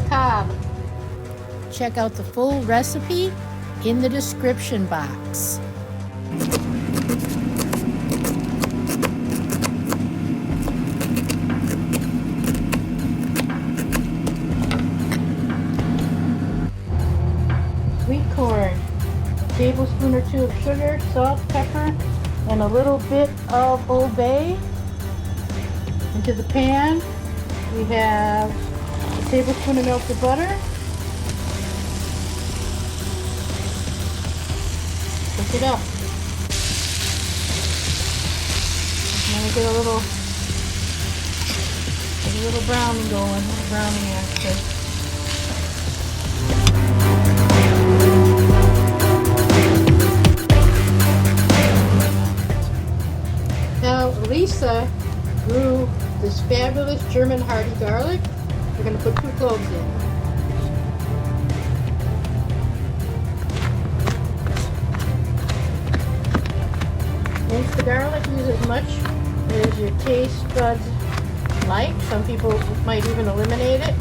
the cob. Check out the full recipe in the description box. Sweet corn, a tablespoon or two of sugar, salt, pepper, and a little bit of Old Bay. Into the pan, we have a tablespoon of melted butter. Cook it up. And then we get a little browning going, a little browning action. Now, Lisa grew this fabulous German hardy garlic. We're going to put 2 cloves in. Mince the garlic, use as much as your taste buds like. Some people might even eliminate it.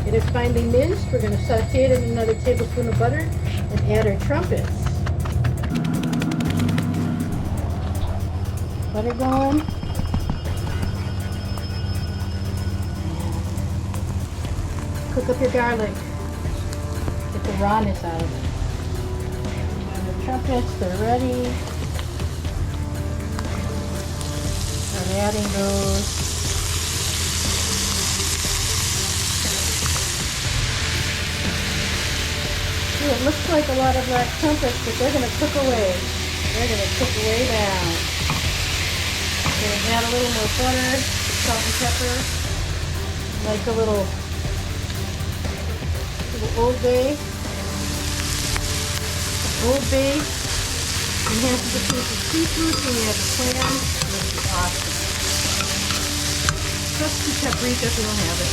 It is finely minced. We're going to saute it in another tablespoon of butter and add our trumpets. Butter going. Cook up your garlic. Get the rawness out of it. And the trumpets, they're ready. Start adding those. See, it looks like a lot of black trumpets, but they're going to cook away. They're going to cook way down. Going to add a little more butter, salt and pepper, like a little Old Bay. Old Bay enhances the taste of seafood. When you add the clams, this is awesome. Just some paprika if you don't have it.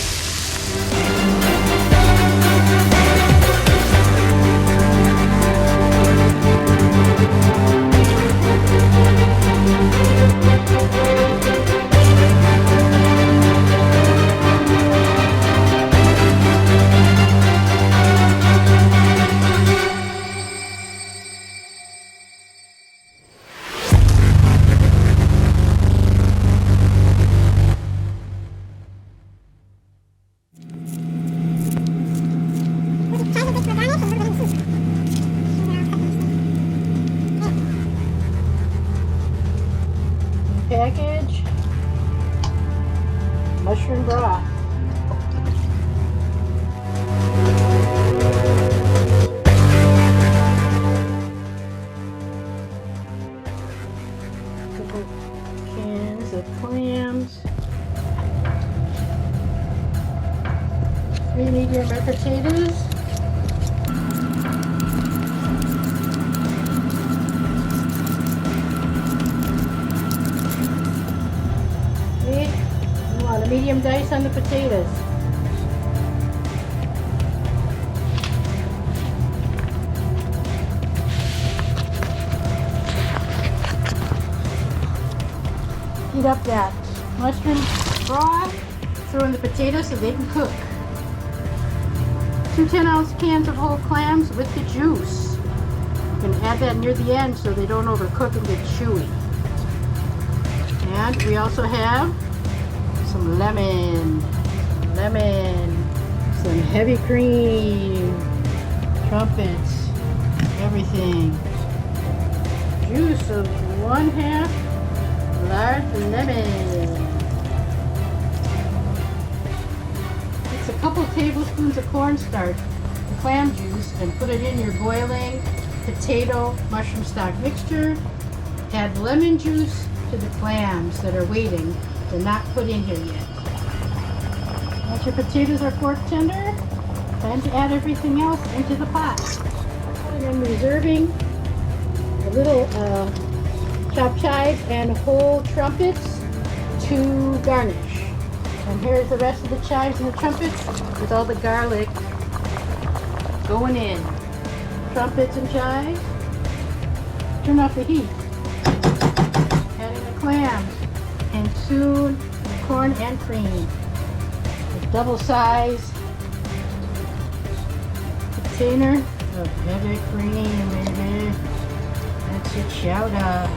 Package mushroom broth. Couple cans of clams. 3 medium red potatoes. A medium dice on the potatoes. Heat up that mushroom broth, throw in the potatoes so they can cook. 2 10-ounce cans of whole clams with the juice. You can add that near the end so they don't overcook and get chewy. And we also have some lemon, some heavy cream, trumpets, everything. Juice of 1/2 large lemon. It's a couple tablespoons of cornstarch, the clam juice, and put it in your boiling potato mushroom stock mixture. Add lemon juice to the clams that are waiting. They're not put in here yet. Once your potatoes are fork tender, time to add everything else into the pot. And I'm reserving a little chopped chives and whole trumpets to garnish. And here's the rest of the chives and the trumpets with all the garlic going in. Trumpets and chives. Turn off the heat. Adding the clams. And soon the corn and cream. double-sized container of heavy cream, baby. That's your chowder.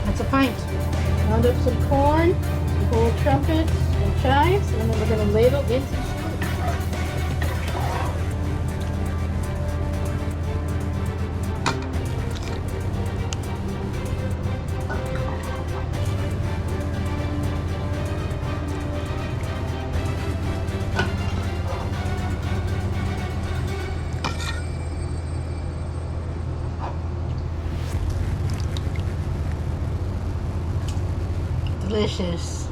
That's a pint. Round up some corn, whole trumpets and chives, and then we're going to ladle in some soup. Delicious.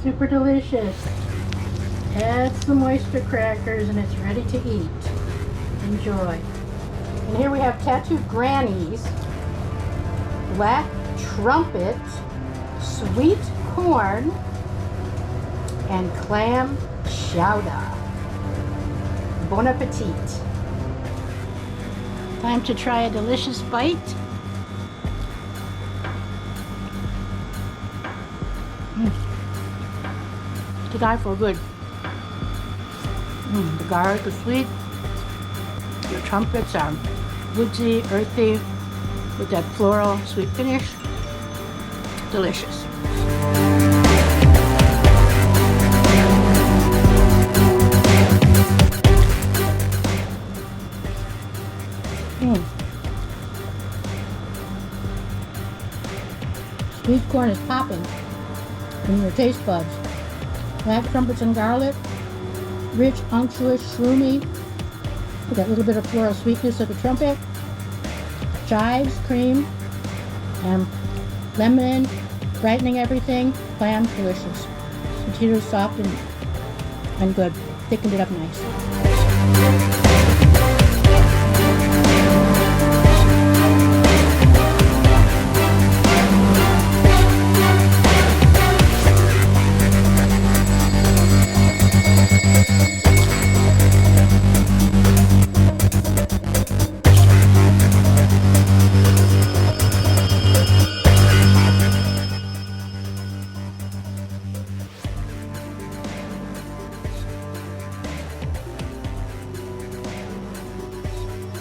Super delicious. Add some oyster crackers and it's ready to eat. Enjoy. And here we have tattooed grannies, black trumpet, sweet corn, and clam chowder. Bon appetit. Time to try a delicious bite. To die for good. The garlic is sweet. Your trumpets are woodsy, earthy, with that floral sweet finish. Delicious. Sweet corn is popping in your taste buds. Black trumpets and garlic, rich, unctuous, shroomy, with that little bit of floral sweetness of the trumpet, chives, cream, and lemon, brightening everything. Clam, delicious. Potatoes soft and good. Thickened it up nice.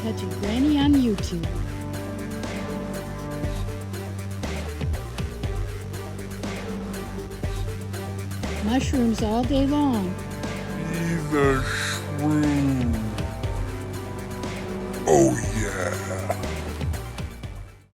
Catch a granny on YouTube. Mushrooms all day long. He's a shroom. Oh yeah.